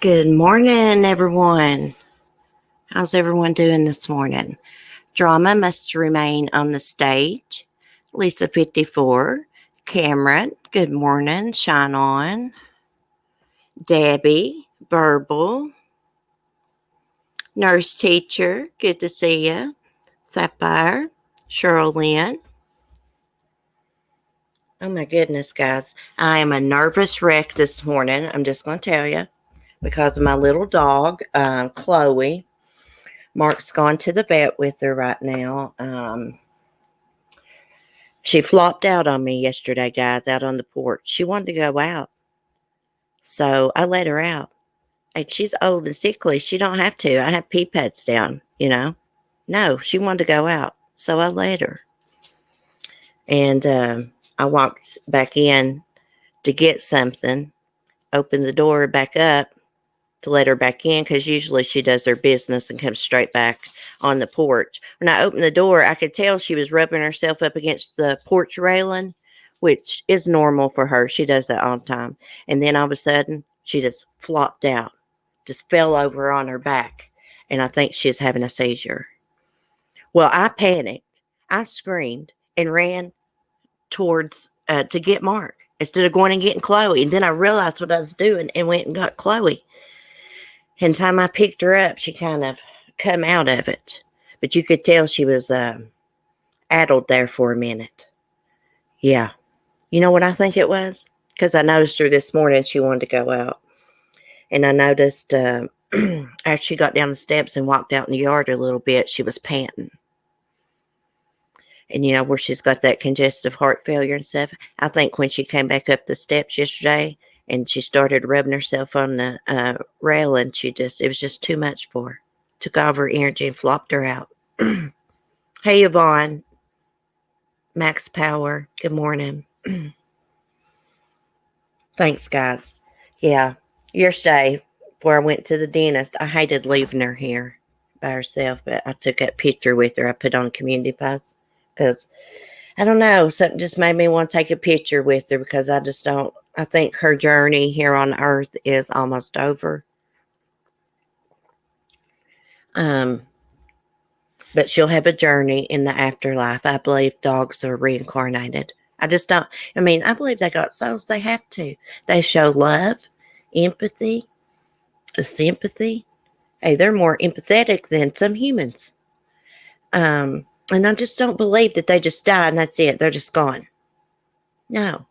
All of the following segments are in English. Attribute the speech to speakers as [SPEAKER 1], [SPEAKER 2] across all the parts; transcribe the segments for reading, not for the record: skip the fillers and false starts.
[SPEAKER 1] Good morning, everyone. How's everyone doing this morning? Drama must remain on the stage. Lisa 54, Cameron, good morning, shine on. Debbie, verbal. Nurse teacher, good to see you. Sapphire, Cheryl Lynn. Oh my goodness, guys. I am a nervous wreck this morning. I'm just going to tell you because of my little dog, Chloe. Mark's gone to the vet with her right now. She flopped out on me yesterday, guys, out on the porch. She wanted to go out. So I let her out. And she's old and sickly. She don't have to. I have pee pads down, No, she wanted to go out. So I let her. And I walked back in to get something, opened the door back up to let her back in because usually she does her business and comes straight back on the porch. When I opened the door, I could tell she was rubbing herself up against the porch railing, which is normal for her. She does that all the time. And then all of a sudden, she just flopped out, just fell over on her back. And I think she's having a seizure. Well, I panicked. I screamed and ran towards to get Mark instead of going and getting Chloe. And then I realized what I was doing and went and got Chloe. And the time I picked her up, she kind of come out of it. But you could tell she was addled there for a minute. Yeah. You know what I think it was? Because I noticed her this morning, she wanted to go out. And I noticed after she got down the steps and walked out in the yard a little bit, she was panting. And where she's got that congestive heart failure and stuff. I think when she came back up the steps yesterday and she started rubbing herself on the railing, it was just too much for her. Took all of her energy and flopped her out. Hey, Yvonne. Max Power. Good morning. Thanks, guys. Yeah. Yesterday, before I went to the dentist, I hated leaving her here by herself, but I took that picture with her. I put on a community post. Because, I don't know, something just made me want to take a picture with her because I think her journey here on earth is almost over. But she'll have a journey in the afterlife. I believe dogs are reincarnated. I believe they got souls. They have to. They show love, empathy, sympathy. Hey, they're more empathetic than some humans. And I just don't believe that they just die and that's it. They're just gone. No.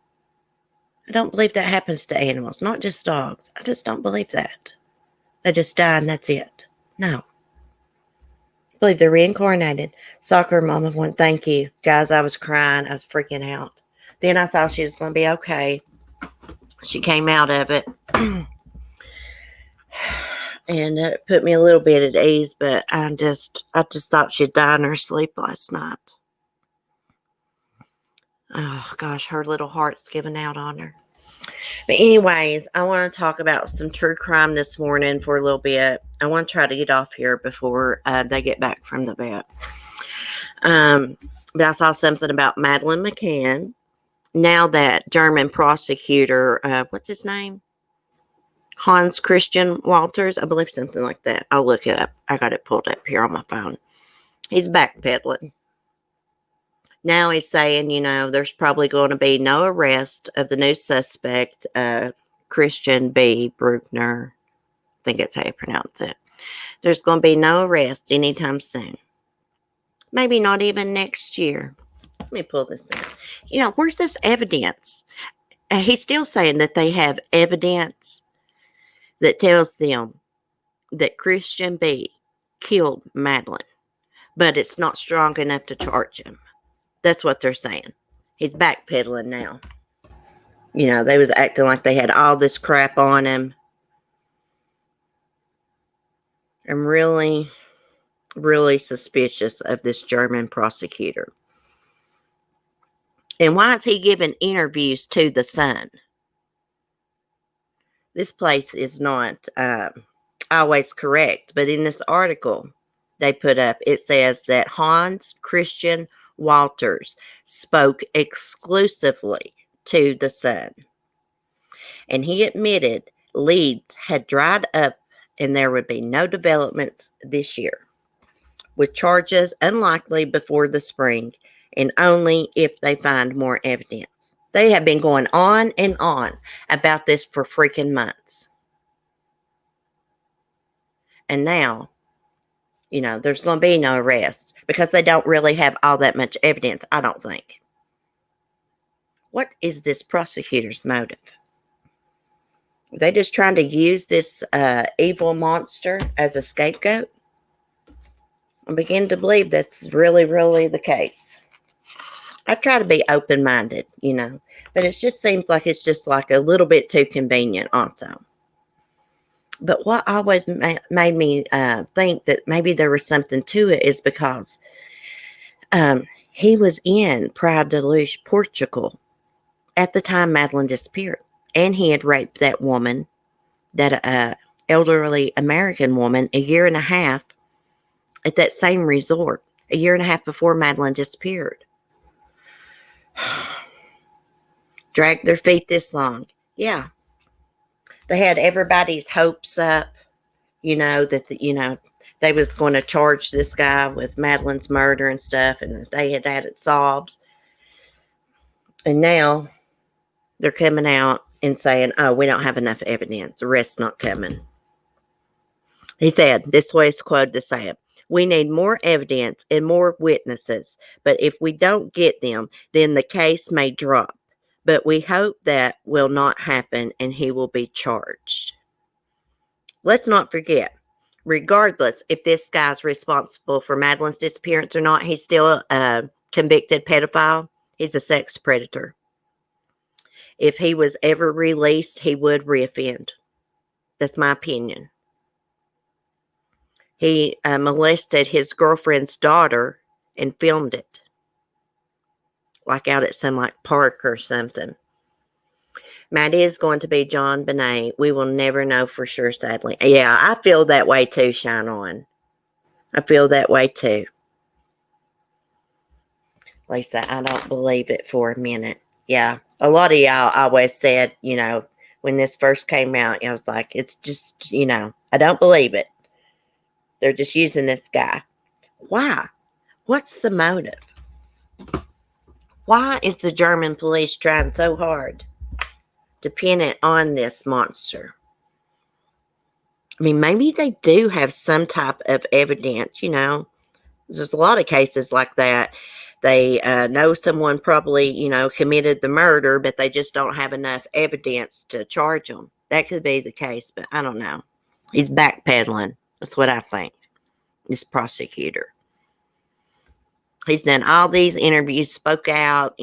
[SPEAKER 1] I don't believe that happens to animals, not just dogs. I just don't believe that. They just die and that's it. No. I believe they're reincarnated. Soccer mama went, thank you. Guys, I was crying. I was freaking out. Then I saw she was going to be okay. She came out of it. And it put me a little bit at ease, but I just thought she'd die in her sleep last night. Oh, gosh, her little heart's giving out on her. But anyways, I want to talk about some true crime this morning for a little bit. I want to try to get off here before they get back from the vet. But I saw something about Madeleine McCann. Now that German prosecutor, what's his name? Hans Christian Walters, I believe something like that. I'll look it up. I got it pulled up here on my phone. He's backpedaling. Now he's saying, there's probably going to be no arrest of the new suspect, Christian B. Bruckner. I think that's how you pronounce it. There's going to be no arrest anytime soon. Maybe not even next year. Let me pull this in. Where's this evidence? He's still saying that they have evidence that tells them that Christian B killed Madeleine, but it's not strong enough to charge him. That's what they're saying. He's backpedaling now. They was acting like they had all this crap on him. I'm really, really suspicious of this German prosecutor. And why is he giving interviews to the Sun? This place is not always correct, but in this article they put up, it says that Hans Christian Walters spoke exclusively to the Sun. And he admitted leads had dried up and there would be no developments this year, with charges unlikely before the spring and only if they find more evidence. They have been going on and on about this for freaking months. And now, there's going to be no arrest because they don't really have all that much evidence, I don't think. What is this prosecutor's motive? Are they just trying to use this evil monster as a scapegoat? I begin to believe that's really, really the case. I try to be open-minded, but it just seems like it's just like a little bit too convenient also. But what always made me think that maybe there was something to it is because he was in Praia da Luz, Portugal, at the time Madeleine disappeared. And he had raped that woman, that elderly American woman, a year and a half at that same resort, a year and a half before Madeleine disappeared. Dragged their feet this long. Yeah. They had everybody's hopes up, that they was going to charge this guy with Madeleine's murder and stuff, and they had it solved. And now they're coming out and saying, oh, we don't have enough evidence. Arrest's not coming. He said, this was quoted to say it, we need more evidence and more witnesses, but if we don't get them, then the case may drop. But we hope that will not happen and he will be charged. Let's not forget, regardless if this guy's responsible for Madeleine's disappearance or not, he's still a convicted pedophile. He's a sex predator. If he was ever released, he would reoffend. That's my opinion. He molested his girlfriend's daughter and filmed it. Like out at some park or something. Matt is going to be John Bonet. We will never know for sure, sadly. Yeah, I feel that way too, Shine On. I feel that way too. Lisa, I don't believe it for a minute. Yeah, a lot of y'all always said, when this first came out, I was like, it's just, I don't believe it. They're just using this guy. Why? What's the motive? Why is the German police trying so hard to pin it on this monster? I mean, maybe they do have some type of evidence, There's a lot of cases like that. They know someone probably, committed the murder, but they just don't have enough evidence to charge them. That could be the case, but I don't know. He's backpedaling. That's what I think. This prosecutor. He's done all these interviews, spoke out,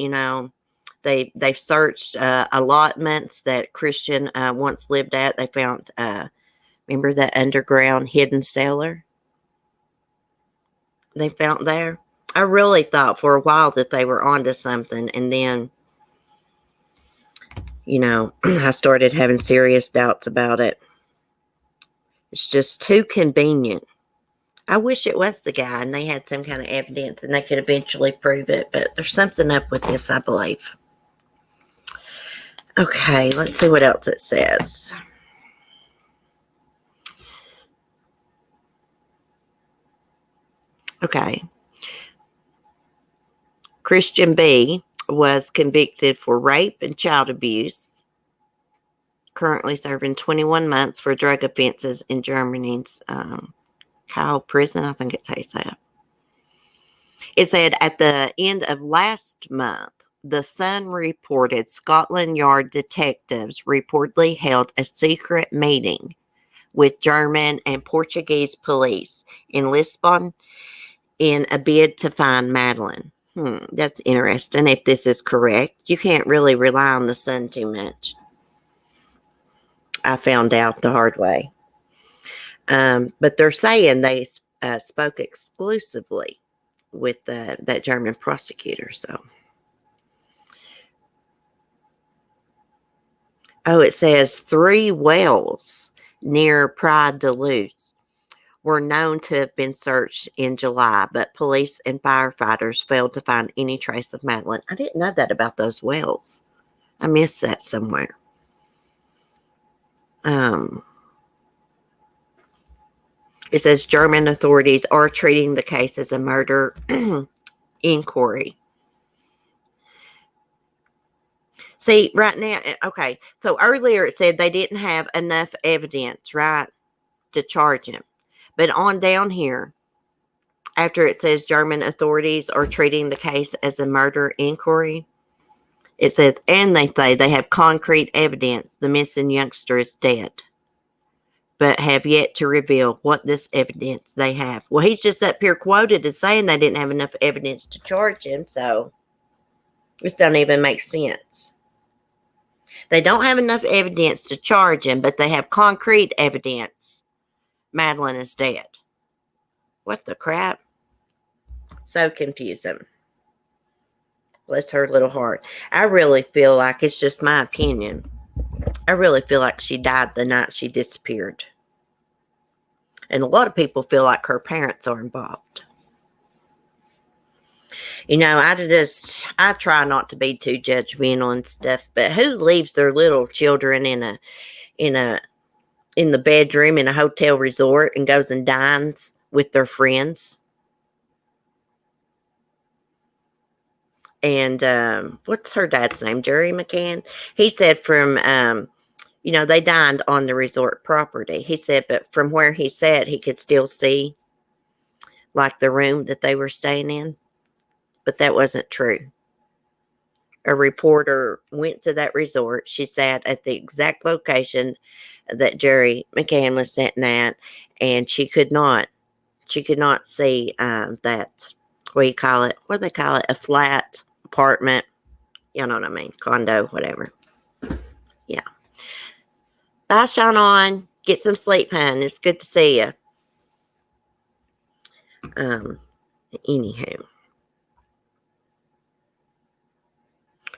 [SPEAKER 1] They've searched allotments that Christian once lived at. They found, remember that underground hidden cellar they found there? I really thought for a while that they were onto something. And then, I started having serious doubts about it. It's just too convenient. I wish it was the guy and they had some kind of evidence and they could eventually prove it. But there's something up with this, I believe. Okay, let's see what else it says. Okay. Christian B was convicted for rape and child abuse. Currently serving 21 months for drug offenses in Germany's Kyle prison. I think it's how you say it. It said at the end of last month, the Sun reported Scotland Yard detectives reportedly held a secret meeting with German and Portuguese police in Lisbon in a bid to find Madeleine. That's interesting if this is correct. You can't really rely on the Sun too much. I found out the hard way. But they're saying they spoke exclusively with that German prosecutor. So, it says 3 wells near Praia da Luz were known to have been searched in July, but police and firefighters failed to find any trace of Madeleine. I didn't know that about those wells. I missed that somewhere. It says German authorities are treating the case as a murder inquiry. See, right now, okay, so earlier it said they didn't have enough evidence, right, to charge him. But on down here, after it says German authorities are treating the case as a murder inquiry, it says, and they say they have concrete evidence the missing youngster is dead, but have yet to reveal what this evidence they have. Well, he's just up here quoted as saying they didn't have enough evidence to charge him, so this doesn't even make sense. They don't have enough evidence to charge him, but they have concrete evidence Madeleine is dead. What the crap? So confusing. Bless her little heart. I really feel like, it's just my opinion, I really feel like she died the night she disappeared. And a lot of people feel like her parents are involved. You know, I try not to be too judgmental and stuff, but who leaves their little children in the bedroom in a hotel resort and goes and dines with their friends? And what's her dad's name? Jerry McCann. He said they dined on the resort property. He said, but from where he sat, he could still see like the room that they were staying in. But that wasn't true. A reporter went to that resort. She sat at the exact location that Jerry McCann was sitting at, and she could not see that, what do you call it? What do they call it? A flat apartment. You know what I mean? Condo, whatever. Yeah. Bye, Sean on. Get some sleep, hon. It's good to see you. Anywho.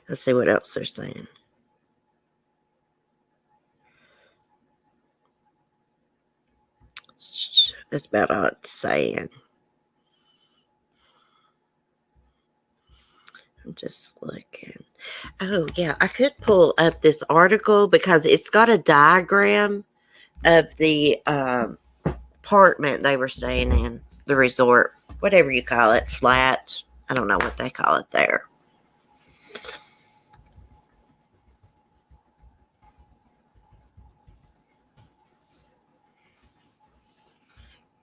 [SPEAKER 1] Let's see what else they're saying. That's about all it's saying. I'm just looking. Oh, yeah. I could pull up this article because it's got a diagram of the apartment they were staying in, the resort, whatever you call it, flat. I don't know what they call it there.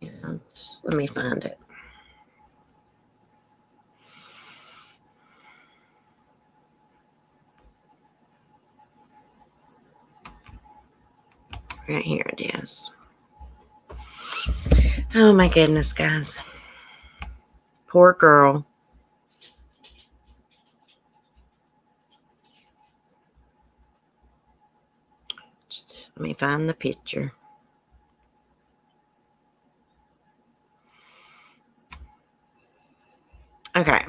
[SPEAKER 1] And let me find it. Right here it is. Oh my goodness, guys. Poor girl. Let me find the picture. Okay.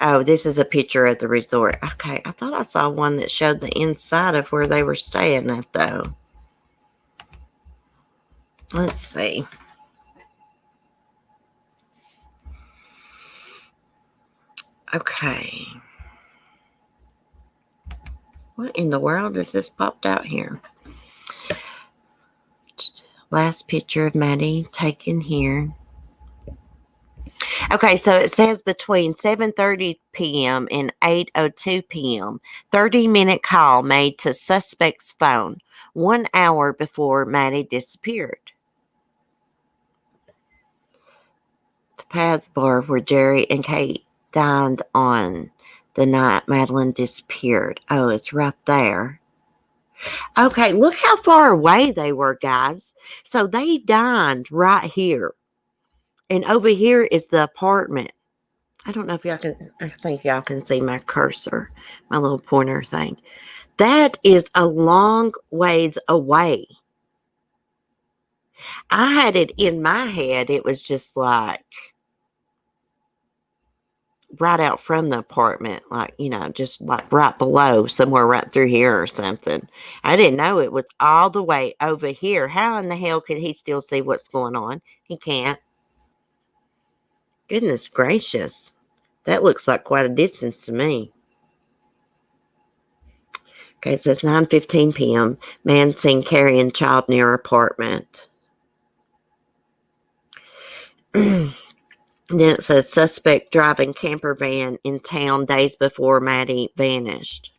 [SPEAKER 1] Oh, this is a picture of the resort. Okay, I thought I saw one that showed the inside of where they were staying at, though. Let's see. Okay. What in the world is this popped out here? Last picture of Maddie taken here. Okay, so it says between 7:30 p.m. and 8:02 p.m., 30-minute call made to suspect's phone 1 hour before Maddie disappeared. The Paz bar where Jerry and Kate dined on the night Madeleine disappeared. Oh, it's right there. Okay, look how far away they were, guys. So they dined right here. And over here is the apartment. I don't know if y'all can, I think y'all can see my cursor, my little pointer thing. That is a long ways away. I had it in my head. It was just like right out from the apartment, like, just like right below, somewhere right through here or something. I didn't know it was all the way over here. How in the hell could he still see what's going on? He can't. Goodness gracious. That looks like quite a distance to me. Okay, it says 9:15 p.m. Man seen carrying child near apartment. Then it says suspect driving camper van in town days before Maddie vanished.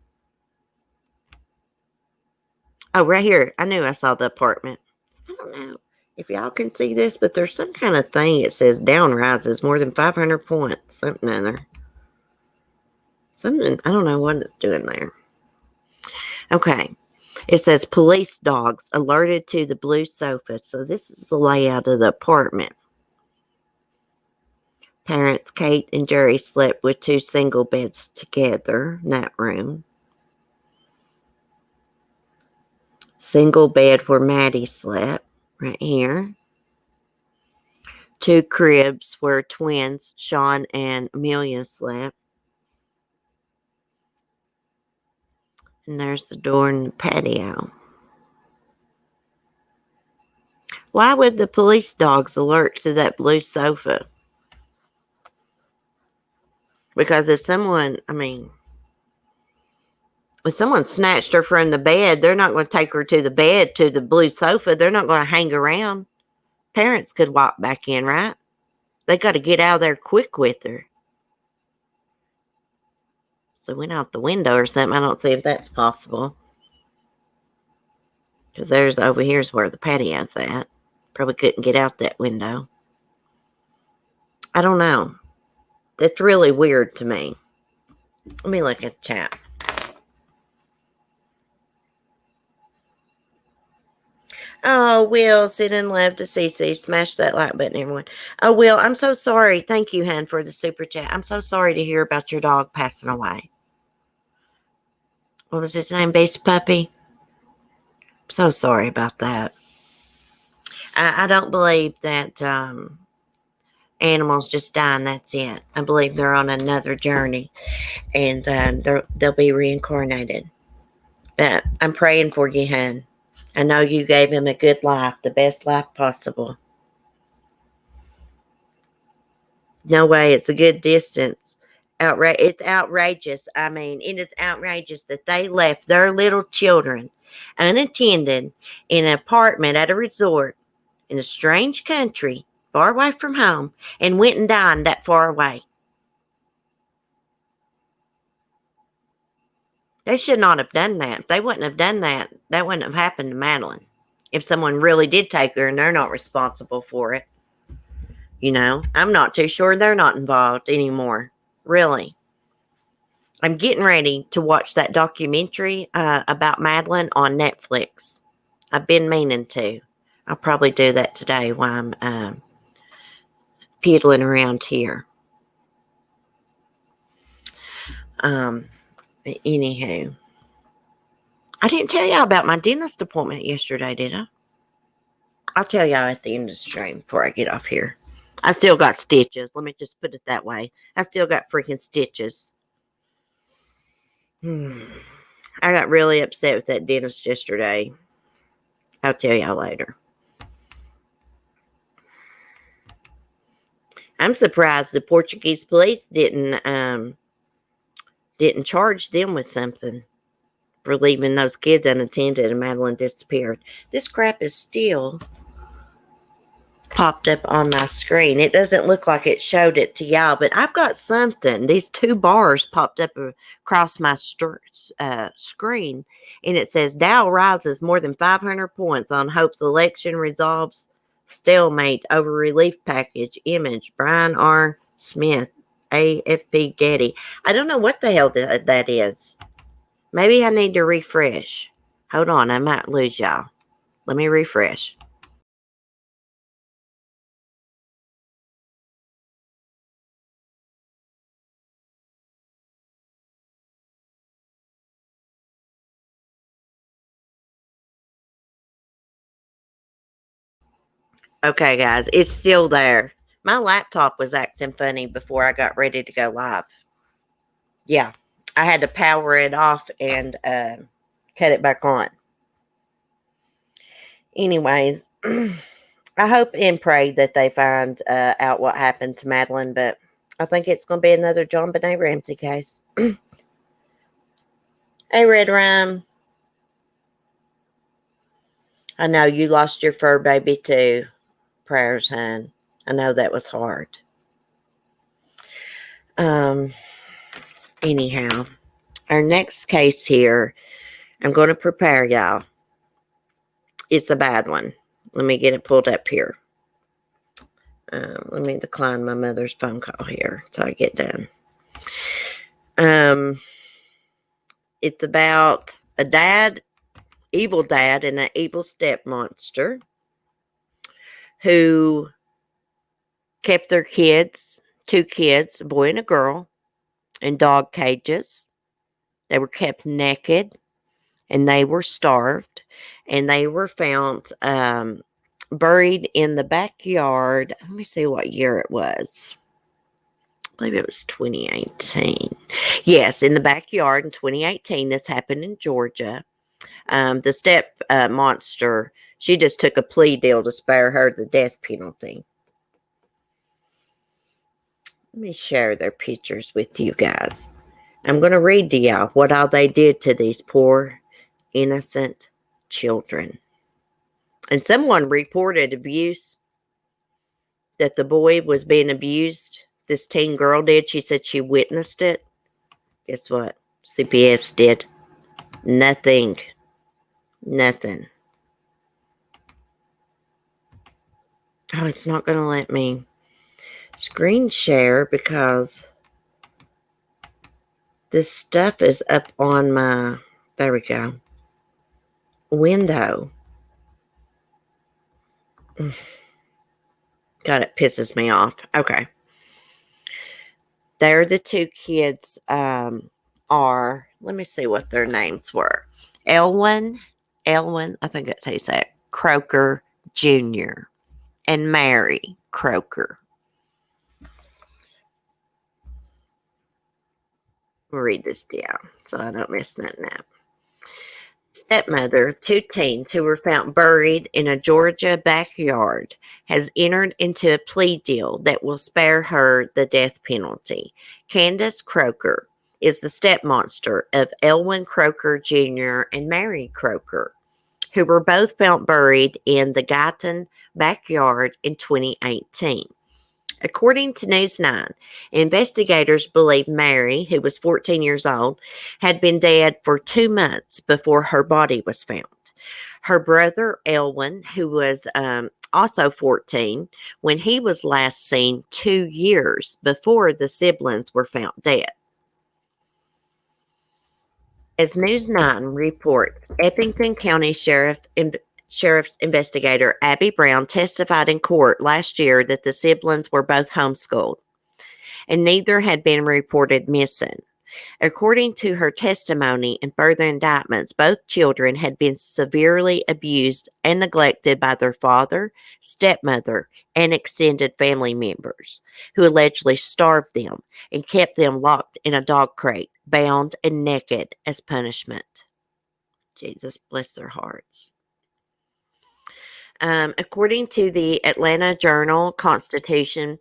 [SPEAKER 1] Oh, right here. I knew I saw the apartment. I don't know if y'all can see this, but there's some kind of thing. It says down rises more than 500 points. Something in there. Something. I don't know what it's doing there. Okay. It says police dogs alerted to the blue sofa. So this is the layout of the apartment. Parents Kate and Jerry slept with two single beds together in that room. Single bed where Maddie slept, right here. Two cribs where twins Sean and Amelia slept. And there's the door and the patio. Why would the police dogs alert to that blue sofa? Because if someone snatched her from the bed, they're not going to take her to the bed, to the blue sofa. They're not going to hang around. Parents could walk back in, right? They got to get out of there quick with her. So went out the window or something. I don't see if that's possible. Because over here's where the patio's at. Probably couldn't get out that window. I don't know. That's really weird to me. Let me look at the chat. Oh, Will, sit and love to CC. Smash that like button, everyone. Oh, Will, I'm so sorry. Thank you, Han, for the super chat. I'm so sorry to hear about your dog passing away. What was his name? Beast Puppy? I'm so sorry about that. I don't believe that animals just die and that's it. I believe they're on another journey and they'll be reincarnated. But I'm praying for you, Han. I know you gave him a good life, the best life possible. No way, it's a good distance. It's outrageous. I mean, it is outrageous that they left their little children unattended in an apartment at a resort in a strange country, far away from home, and went and dined that far away. They should not have done that. If they wouldn't have done that, that wouldn't have happened to Madeleine. If someone really did take her and they're not responsible for it. You know, I'm not too sure they're not involved anymore. Really. I'm getting ready to watch that documentary about Madeleine on Netflix. I've been meaning to. I'll probably do that today while I'm piddling around here. Anywho, I didn't tell y'all about my dentist appointment yesterday, did I? I'll tell y'all at the end of the stream before I get off here. I still got stitches. Let me just put it that way. I still got freaking stitches. I got really upset with that dentist yesterday. I'll tell y'all later. I'm surprised the Portuguese police didn't charge them with something for leaving those kids unattended and Madeleine disappeared. This crap is still popped up on my screen. It doesn't look like it showed it to y'all, but I've got something. These two bars popped up across my screen, and it says Dow rises more than 500 points on Hope's election resolves stalemate over relief package. Image Brian R. Smith, AFP Getty. I don't know what the hell that is. Maybe I need to refresh. Hold on, I might lose y'all. Let me refresh. Okay, guys, it's still there. My laptop was acting funny before I got ready to go live. Yeah, I had to power it off and cut it back on. Anyways, I hope and pray that they find out what happened to Madeleine, but I think it's going to be another John Benet Ramsey case. Hey, Red Rhyme. I know you lost your fur baby too. Prayers, hon. I know that was hard. Anyhow, our next case here, I'm going to prepare y'all. It's a bad one. Let me get it pulled up here. Let me decline my mother's phone call here till I get done. It's about a dad, evil dad, and an evil stepmonster who kept their kids, two kids, a boy and a girl, in dog cages. They were kept naked and they were starved, and they were found buried in the backyard. Let me see what year it was. I believe it was 2018. Yes, in the backyard in 2018. This happened in Georgia. The step monster, she just took a plea deal to spare her the death penalty. Let me share their pictures with you guys. I'm going to read to y'all what all they did to these poor, innocent children. And someone reported abuse, that the boy was being abused. This teen girl did. She said she witnessed it. Guess what? CPS did nothing. Nothing. Oh, it's not going to let me screen share because this stuff is up on my, there we go, window. God, it pisses me off. Okay. There the two kids are, let me see what their names were. Elwin, I think that's how you say it, Croker Jr. and Mary Croker. I'll read this down so I don't mess nothing up. Stepmother, two teens who were found buried in a Georgia backyard, has entered into a plea deal that will spare her the death penalty. Candace Croker is the stepmonster of Elwin Croker Jr. and Mary Croker, who were both found buried in the Guyton backyard in 2018. According to News 9, investigators believe Mary, who was 14 years old, had been dead for 2 months before her body was found. Her brother, Elwin, who was also 14, when he was last seen 2 years before the siblings were found dead. As News 9 reports, Effingham County Sheriff's investigator Abby Brown testified in court last year that the siblings were both homeschooled, and neither had been reported missing. According to her testimony and further indictments, both children had been severely abused and neglected by their father, stepmother, and extended family members, who allegedly starved them and kept them locked in a dog crate, bound and naked as punishment. Jesus bless their hearts. According to the Atlanta Journal-Constitution,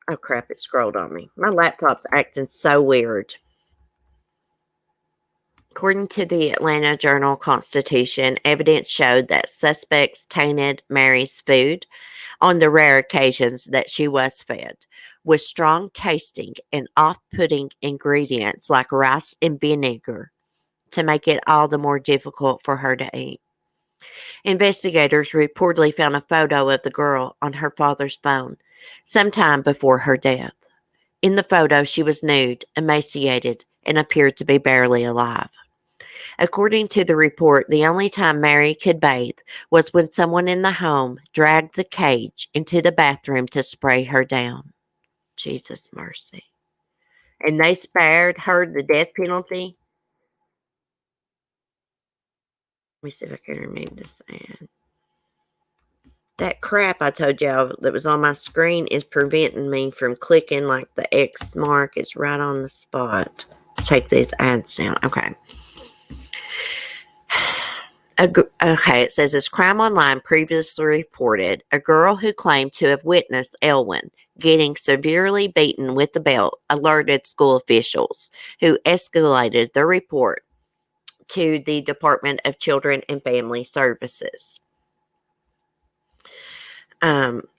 [SPEAKER 1] oh crap, it scrolled on me. My laptop's acting so weird. According to the Atlanta Journal-Constitution, evidence showed that suspects tainted Mary's food on the rare occasions that she was fed with strong tasting and off-putting ingredients like rice and vinegar to make it all the more difficult for her to eat. Investigators reportedly found a photo of the girl on her father's phone sometime before her death. In the photo, she was nude, emaciated, and appeared to be barely alive. According to the report, the only time Mary could bathe was when someone in the home dragged the cage into the bathroom to spray her down. Jesus mercy. And they spared her the death penalty. Let me see if I can remove this ad. That crap I told y'all that was on my screen is preventing me from clicking like the X mark is right on the spot. Let's take these ads down. Okay. Okay, it says, as Crime Online previously reported, a girl who claimed to have witnessed Elwin getting severely beaten with a belt alerted school officials, who escalated the report to the Department of Children and Family Services.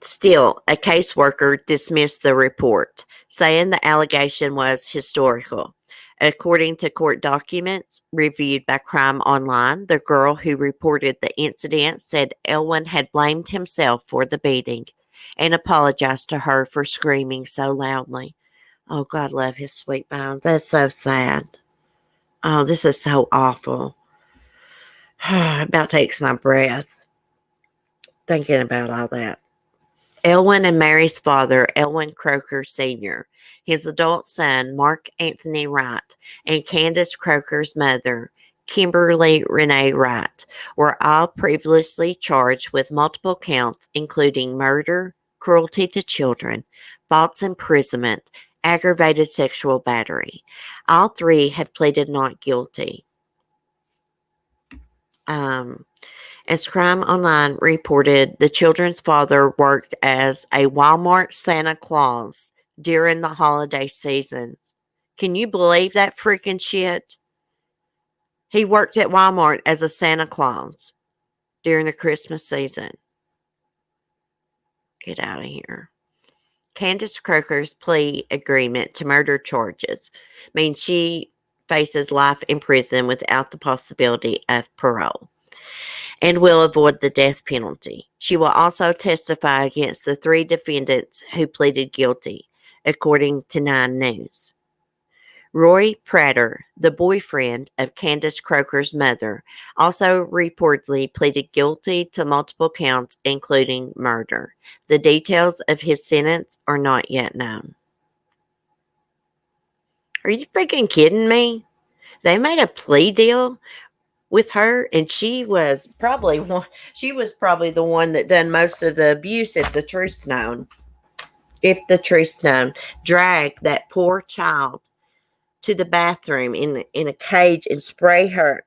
[SPEAKER 1] Still, a caseworker dismissed the report, saying the allegation was historical. According to court documents reviewed by Crime Online, the girl who reported the incident said Elwyn had blamed himself for the beating and apologized to her for screaming so loudly. Oh, God love his sweet bones. That's so sad. Oh, this is so awful. About takes my breath thinking about all that. Elwyn and Mary's father, Elwyn Croker Sr., his adult son, Mark Anthony Wright, and Candace Croker's mother, Kimberly Renee Wright, were all previously charged with multiple counts, including murder, cruelty to children, false imprisonment, aggravated sexual battery. All three have pleaded not guilty. As Crime Online reported, the children's father worked as a Walmart Santa Claus during the holiday seasons. Can you believe that freaking shit? He worked at Walmart as a Santa Claus during the Christmas season. Get out of here. Candace Croker's plea agreement to murder charges means she faces life in prison without the possibility of parole and will avoid the death penalty. She will also testify against the three defendants who pleaded guilty, according to 9 News. Roy Prater, the boyfriend of Candace Croker's mother, also reportedly pleaded guilty to multiple counts, including murder. The details of his sentence are not yet known. Are you freaking kidding me? They made a plea deal with her, and she was probably the one that done most of the abuse, if the truth's known. If the truth's known, dragged that poor child to the bathroom in a cage and spray her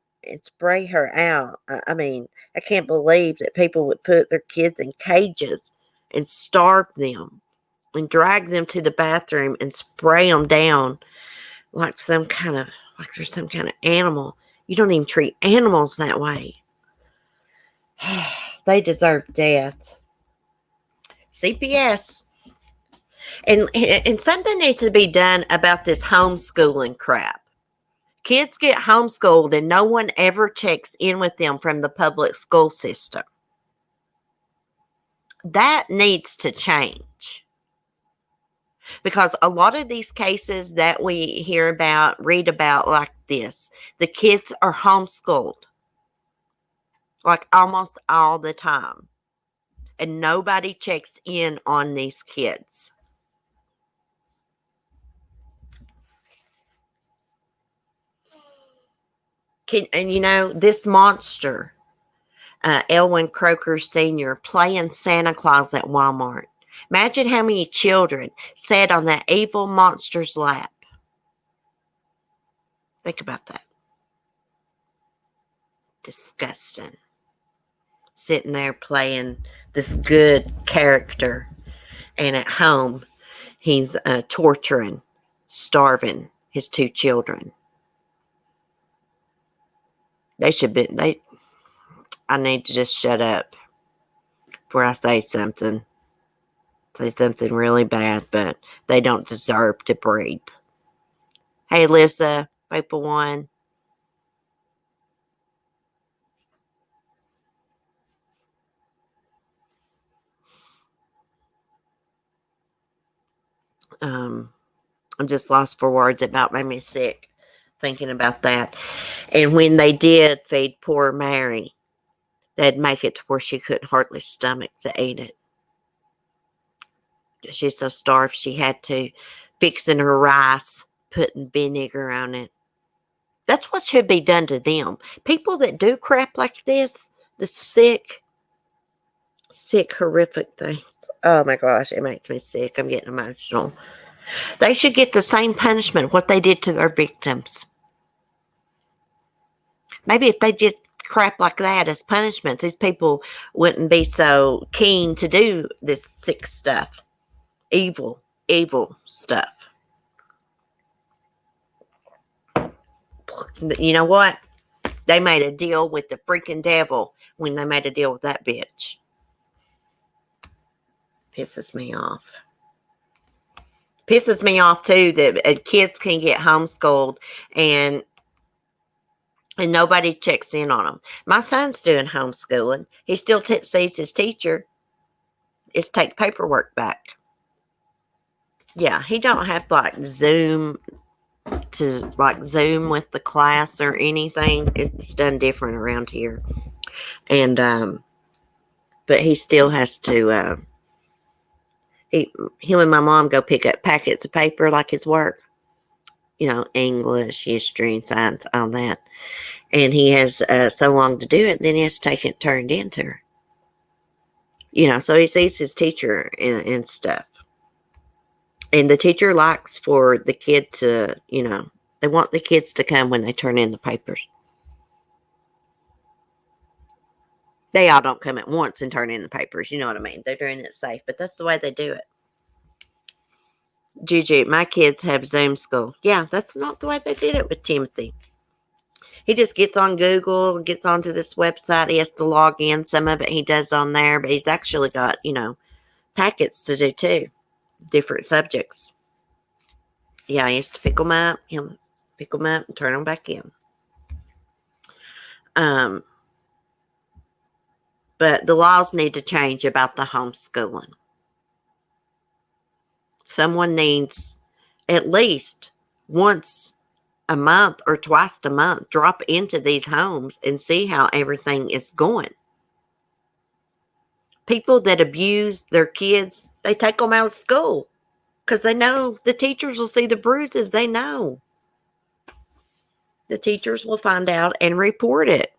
[SPEAKER 1] out. I mean, I can't believe that people would put their kids in cages and starve them and drag them to the bathroom and spray them down like they're some kind of animal. You don't even treat animals that way. They deserve death. CPS. And something needs to be done about this homeschooling crap. Kids get homeschooled and no one ever checks in with them from the public school system. That needs to change. Because a lot of these cases that we read about like this, the kids are homeschooled. Like almost all the time. And nobody checks in on these kids. This monster, Elwyn Croker Sr., playing Santa Claus at Walmart. Imagine how many children sat on that evil monster's lap. Think about that. Disgusting. Sitting there playing this good character, and at home, he's torturing, starving his 2 children. I need to just shut up before I say something really bad, but they don't deserve to breathe. Hey, Lissa, Maple One. I'm just lost for words. About made me sick thinking about that. And when they did feed poor Mary, they'd make it to where she couldn't hardly stomach to eat it. She's so starved she had to fixing her rice, putting vinegar on it. That's what should be done to them. People that do crap like this, the sick, horrific things. Oh my gosh, it makes me sick. I'm getting emotional. They should get the same punishment what they did to their victims. Maybe if they did crap like that as punishments, these people wouldn't be so keen to do this sick stuff. Evil stuff. You know what? They made a deal with the freaking devil when they made a deal with that bitch. Pisses me off. Pisses me off, too, that kids can get homeschooled and nobody checks in on them. My son's doing homeschooling. He still sees his teacher. It's take paperwork back. Yeah, he don't have to Zoom with the class or anything. It's done different around here. And but he still has to him and my mom go pick up packets of paper like his work. English, history, and science, all that. And he has so long to do it, then he has to take it turned into her. So he sees his teacher and stuff. And the teacher likes for the kid to, they want the kids to come when they turn in the papers. They all don't come at once and turn in the papers. You know what I mean? They're doing it safe, but that's the way they do it. Juju, my kids have Zoom school. Yeah, that's not the way they did it with Timothy. He just gets on Google, gets onto this website. He has to log in. Some of it he does on there, but he's actually got, packets to do too. Different subjects. Yeah, he has to pick them up. He'll pick them up and turn them back in. But the laws need to change about the homeschooling. Someone needs at least once a month or twice a month drop into these homes and see how everything is going. People that abuse their kids, they take them out of school because they know the teachers will see the bruises. They know. The teachers will find out and report it.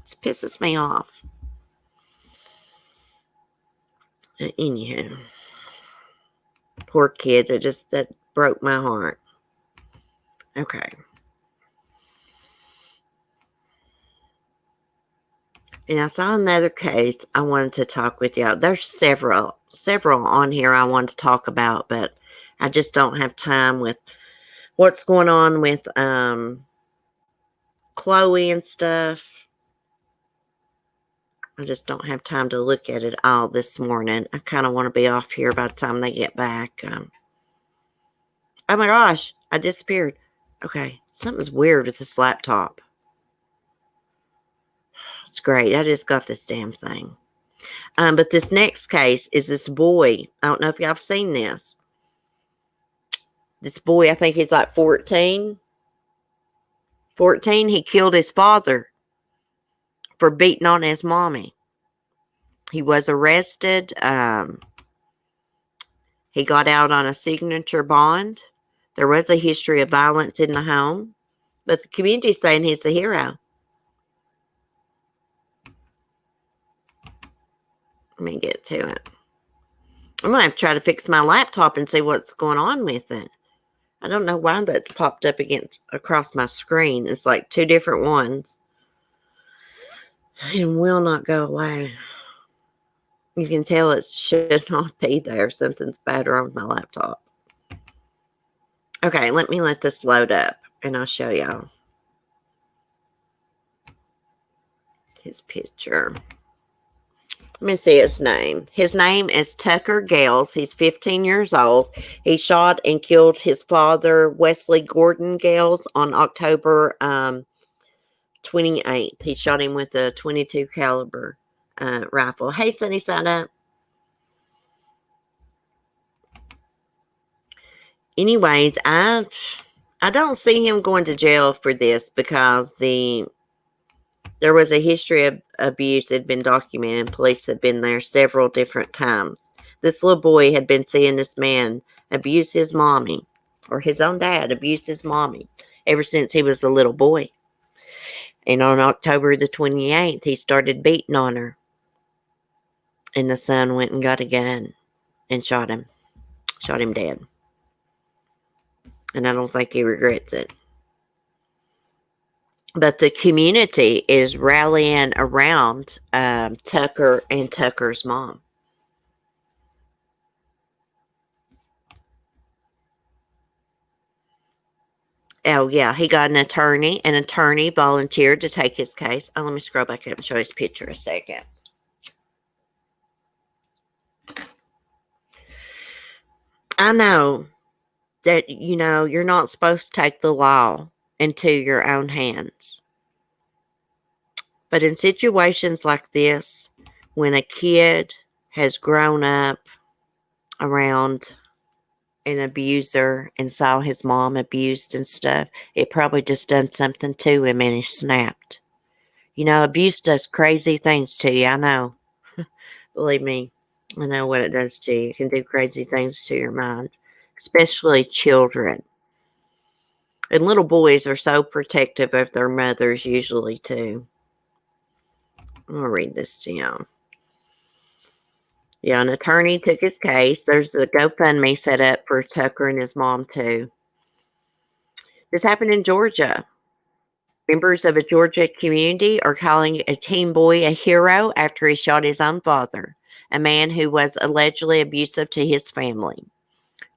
[SPEAKER 1] It pisses me off. Anyhow, poor kids. That broke my heart. Okay. And I saw another case I wanted to talk with y'all. There's several on here I want to talk about, but I just don't have time with what's going on with Chloe and stuff. I just don't have time to look at it all this morning. I kind of want to be off here by the time they get back. Oh my gosh, I disappeared. Okay, something's weird with this laptop. It's great. I just got this damn thing. But this next case is this boy. I don't know if y'all have seen this. This boy, I think he's like 14. 14, he killed his father for beating on his mommy. He was arrested. He got out on a signature bond. There was a history of violence in the home. But the community's saying he's the hero. Let me get to it. I'm going to have to try to fix my laptop and see what's going on with it. I don't know why that's popped up across my screen. It's like two different ones. And will not go away. You can tell it should not be there. Something's bad wrong with my laptop. Okay, let me let this load up and I'll show y'all his picture. Let me see his name. His name is Tucker Gales. He's 15 years old. He shot and killed his father, Wesley Gordon Gales, on October 28th. He shot him with a .22 caliber rifle. Hey, Sunny Side Up. Anyways, I don't see him going to jail for this because there was a history of abuse that had been documented. Police had been there several different times. This little boy had been seeing this man abuse his mommy, or his own dad abuse his mommy, ever since he was a little boy. And on October the 28th, he started beating on her. And the son went and got a gun and shot him. Shot him dead. And I don't think he regrets it. But the community is rallying around Tucker and Tucker's mom. Oh, yeah, he got an attorney. An attorney volunteered to take his case. Oh, let me scroll back up and show his picture a second. I know that, you're not supposed to take the law into your own hands. But in situations like this, when a kid has grown up around an abuser and saw his mom abused and stuff, it probably just done something to him and he snapped. Abuse does crazy things to you. I know. Believe me, I know what it does to you. It can do crazy things to your mind, especially children. And little boys are so protective of their mothers, usually, too. I'm going to read this to you. Yeah, an attorney took his case. There's a GoFundMe set up for Tucker and his mom, too. This happened in Georgia. Members of a Georgia community are calling a teen boy a hero after he shot his own father, a man who was allegedly abusive to his family.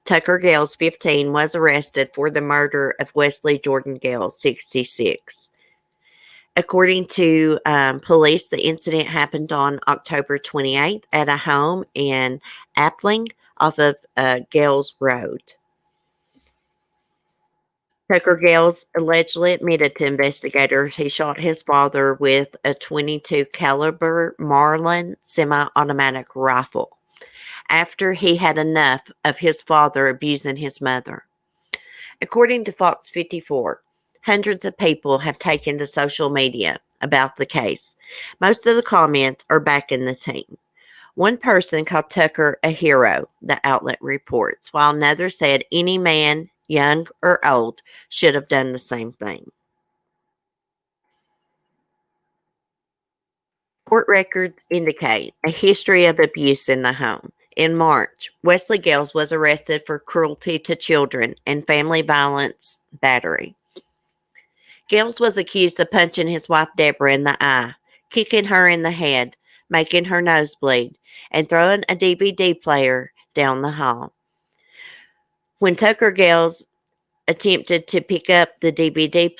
[SPEAKER 1] Tucker Gales, 15, was arrested for the murder of Wesley Jordan Gales, 66. According to police, the incident happened on October 28th at a home in Appling off of Gales Road. Tucker Gales allegedly admitted to investigators he shot his father with a .22 caliber Marlin semi-automatic rifle after he had enough of his father abusing his mother. According to Fox 54, hundreds of people have taken to social media about the case. Most of the comments are backing the team. One person called Tucker a hero, the outlet reports, while another said any man, young or old, should have done the same thing. Court records indicate a history of abuse in the home. In March, Wesley Gales was arrested for cruelty to children and family violence battery. Gales was accused of punching his wife Deborah in the eye, kicking her in the head, making her nose bleed, and throwing a DVD player down the hall. When Tucker Gales attempted to pick up the DVD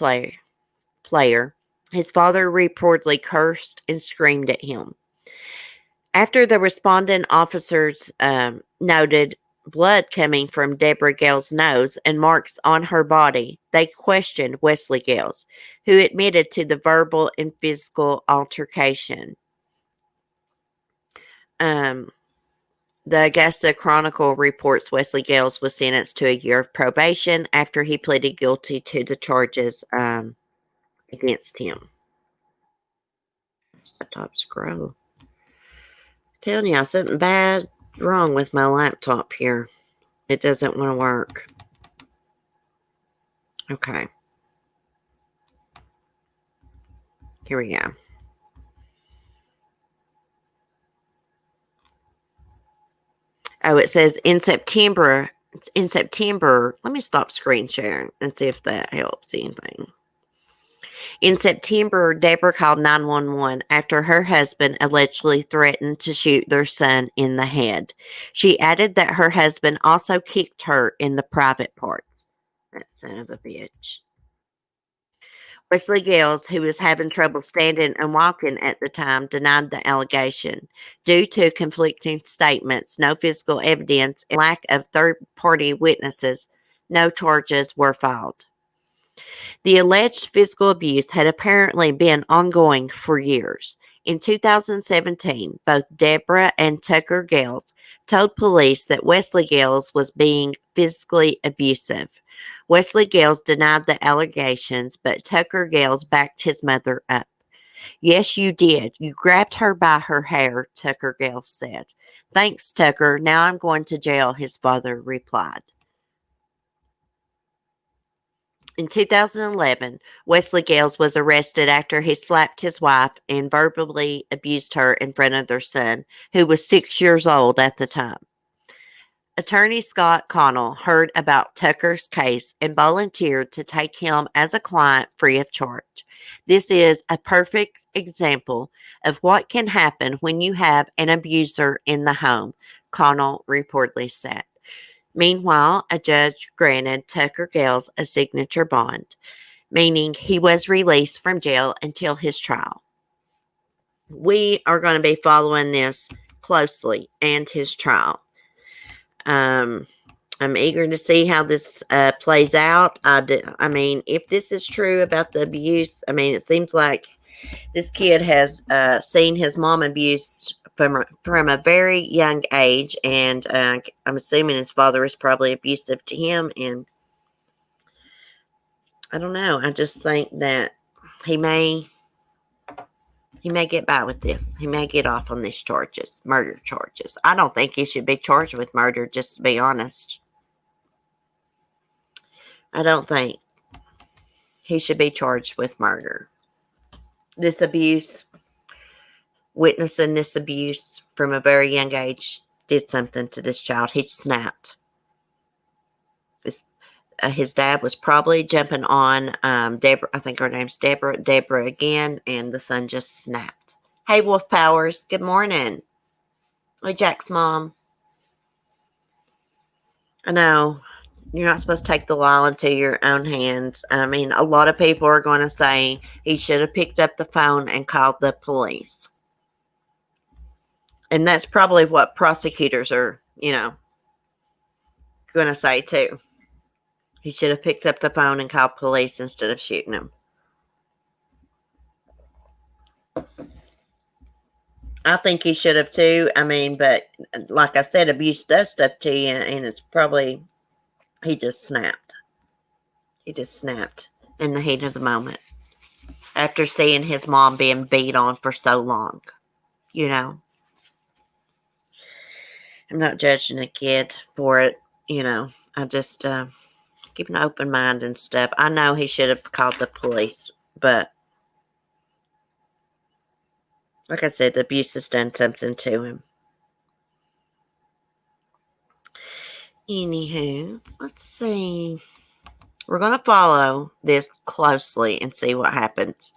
[SPEAKER 1] player, his father reportedly cursed and screamed at him. After the responding officers noted blood coming from Deborah Gale's nose and marks on her body, they questioned Wesley Gales, who admitted to the verbal and physical altercation. The Augusta Chronicle reports Wesley Gales was sentenced to a year of probation after he pleaded guilty to the charges against him. The top scroll. Telling y'all something bad wrong with my laptop here. It doesn't want to work. Okay. Here we go. Oh, it says in September. Let me stop screen sharing and see if that helps anything. In September, Deborah called 911 after her husband allegedly threatened to shoot their son in the head. She added that her husband also kicked her in the private parts. That son of a bitch. Wesley Gales, who was having trouble standing and walking at the time, denied the allegation. Due to conflicting statements, no physical evidence, and lack of third-party witnesses, no charges were filed. The alleged physical abuse had apparently been ongoing for years. In 2017, both Deborah and Tucker Gales told police that Wesley Gales was being physically abusive. Wesley Gales denied the allegations, but Tucker Gales backed his mother up. Yes, you did. You grabbed her by her hair, Tucker Gales said. Thanks, Tucker. Now I'm going to jail, his father replied. In 2011, Wesley Gales was arrested after he slapped his wife and verbally abused her in front of their son, who was 6 years old at the time. Attorney Scott Connell heard about Tucker's case and volunteered to take him as a client free of charge. This is a perfect example of what can happen when you have an abuser in the home, Connell reportedly said. Meanwhile, a judge granted Tucker Gales a signature bond, meaning he was released from jail until his trial. We are going to be following this closely and his trial. I'm eager to see how this plays out. I mean, if this is true about the abuse, I mean, it seems like this kid has seen his mom abused from a very young age, and I'm assuming his father is probably abusive to him. And I don't know. I just think that he may get by with this. He may get off on these charges, murder charges. I don't think he should be charged with murder, just to be honest. I don't think he should be charged with murder. This abuse, witnessing this abuse from a very young age, did something to this child. He snapped. His dad was probably jumping on Deborah. I think her name's Deborah. Deborah again, and the son just snapped. Hey, Wolf Powers. Good morning. Hey, Jack's mom. I know you're not supposed to take the law into your own hands. I mean, a lot of people are going to say he should have picked up the phone and called the police. And that's probably what prosecutors are, going to say too. He should have picked up the phone and called police instead of shooting him. I think he should have too. I mean, but like I said, abuse does stuff to you, and it's probably, he just snapped. He just snapped in the heat of the moment after seeing his mom being beat on for so long. I'm not judging a kid for it. I just keep an open mind and stuff. I know he should have called the police, but like I said, the abuse has done something to him. Anywho, let's see. We're going to follow this closely and see what happens.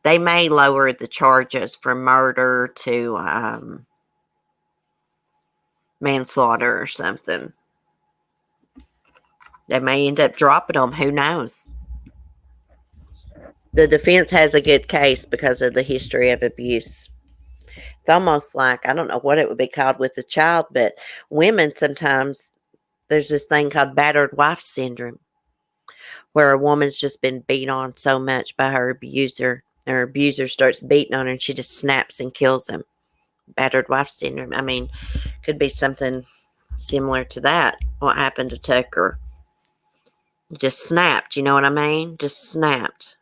[SPEAKER 1] They may lower the charges from murder to manslaughter or something. They may end up dropping them. Who knows? The defense has a good case because of the history of abuse. It's almost like, I don't know what it would be called with a child, but women sometimes, there's this thing called battered wife syndrome, where a woman's just been beat on so much by her abuser, and her abuser starts beating on her and she just snaps and kills him. Battered wife syndrome. I mean, could be something similar to that. What happened to Tucker? Just snapped, you know what I mean? Just snapped.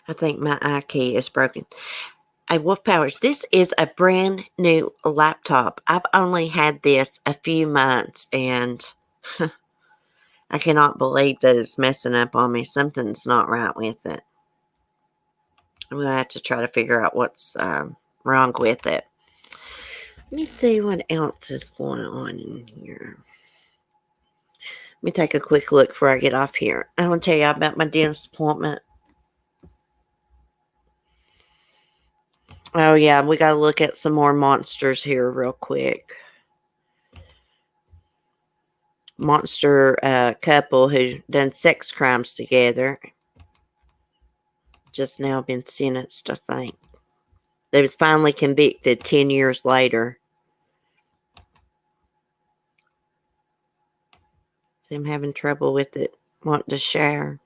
[SPEAKER 1] I think my key is broken. Hey, Wolf Powers, this is a brand new laptop. I've only had this a few months, and I cannot believe that it's messing up on me. Something's not right with it. I'm going to have to try to figure out what's wrong with it. Let me see what else is going on in here. Let me take a quick look before I get off here. I want to tell you about my dentist appointment. Oh, yeah, we got to look at some more monsters here real quick. Monster couple who done sex crimes together. Just now been sentenced, I think. They was finally convicted 10 years later. I'm having trouble with it. Want to share.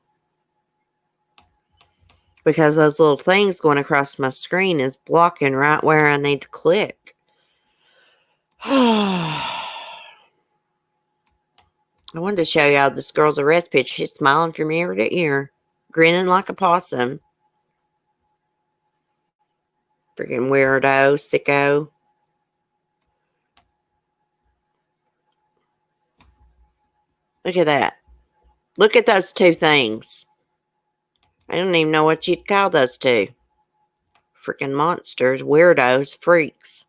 [SPEAKER 1] Because those little things going across my screen is blocking right where I need to click. I wanted to show y'all this girl's arrest picture. She's smiling from ear to ear. Grinning like a possum. Freaking weirdo, sicko. Look at that. Look at those two things. I don't even know what you'd call those two. Freaking monsters, weirdos, freaks.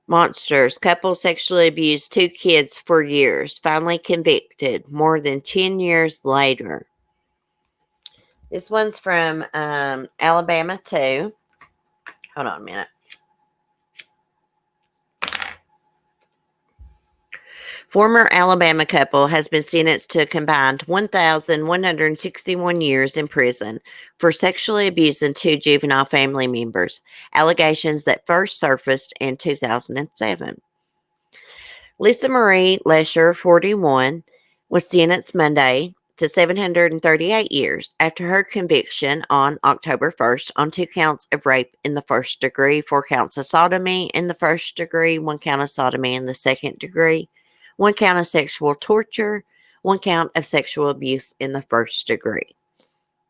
[SPEAKER 1] Monsters. Couple sexually abused 2 kids for years. Finally convicted more than 10 years later. This one's from Alabama too. Hold on a minute. Former Alabama couple has been sentenced to a combined 1,161 years in prison for sexually abusing two juvenile family members, allegations that first surfaced in 2007. Lisa Marie Lesher, 41, was sentenced Monday to 738 years after her conviction on October 1st on 2 counts of rape in the first degree, 4 counts of sodomy in the first degree, 1 count of sodomy in the second degree, 1 count of sexual torture, 1 count of sexual abuse in the first degree.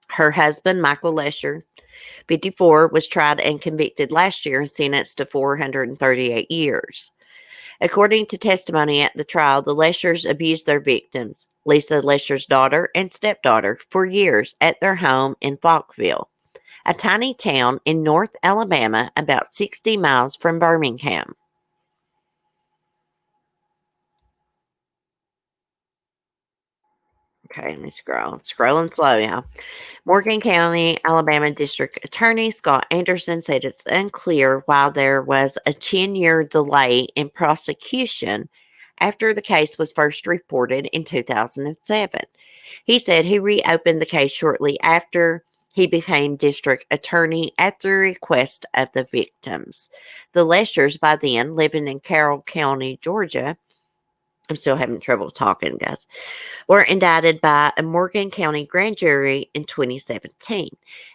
[SPEAKER 1] Her husband, Michael Lesher, 54, was tried and convicted last year and sentenced to 438 years. According to testimony at the trial, the Leshers abused their victims, Lisa Lesher's daughter and stepdaughter, for years at their home in Falkville, a tiny town in North Alabama about 60 miles from Birmingham. Okay, let me scroll. Scrolling slow now. Morgan County, Alabama District Attorney Scott Anderson said it's unclear why there was a 10-year delay in prosecution after the case was first reported in 2007. He said he reopened the case shortly after he became district attorney at the request of the victims. The Leshers, by then living in Carroll County, Georgia, I'm still having trouble talking, guys, were indicted by a Morgan County grand jury in 2017.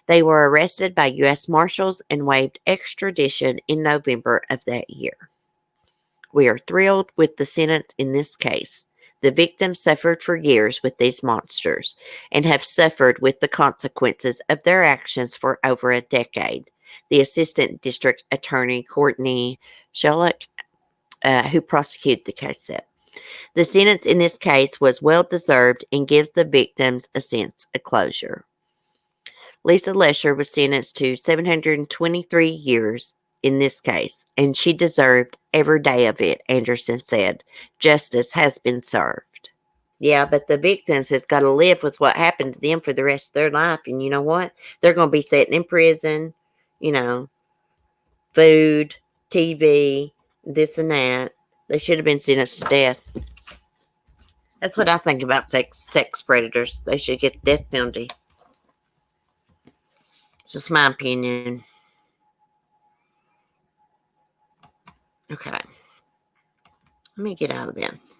[SPEAKER 1] They were arrested by U.S. Marshals and waived extradition in November of that year. We are thrilled with the sentence in this case. The victims suffered for years with these monsters and have suffered with the consequences of their actions for over a decade. The Assistant District Attorney Courtney Shellock, who prosecuted the case, said. The sentence in this case was well deserved and gives the victims a sense of closure. Lisa Lesher was sentenced to 723 years in this case, and she deserved every day of it, Anderson said. Justice has been served. Yeah, but the victims has got to live with what happened to them for the rest of their life. And you know what? They're going to be sitting in prison, you know, food, TV, this and that. They should have been sentenced to death. That's what I think about sex predators. They should get the death penalty. It's just my opinion. Okay. Let me get out of this.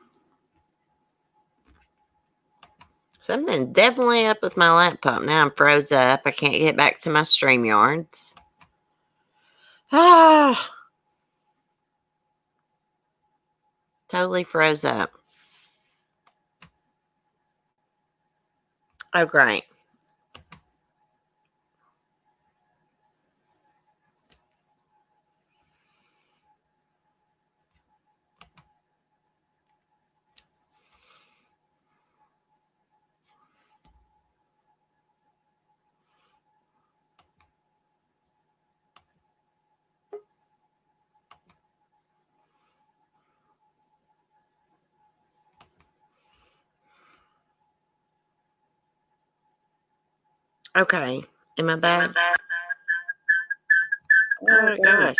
[SPEAKER 1] Something definitely up with my laptop. Now I'm froze up. I can't get back to my StreamYards. Ah. Totally froze up. Oh, great. Okay. Am I back? Oh, gosh.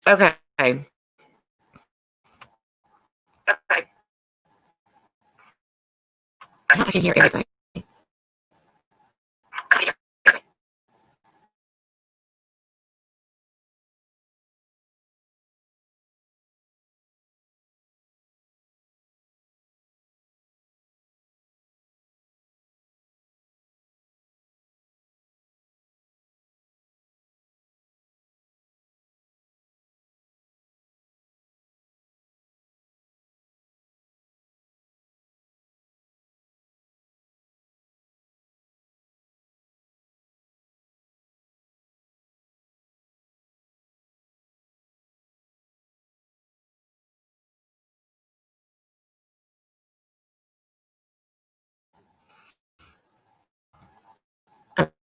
[SPEAKER 1] Okay. I can hear everything.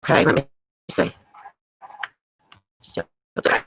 [SPEAKER 1] Okay, let me see. Still there.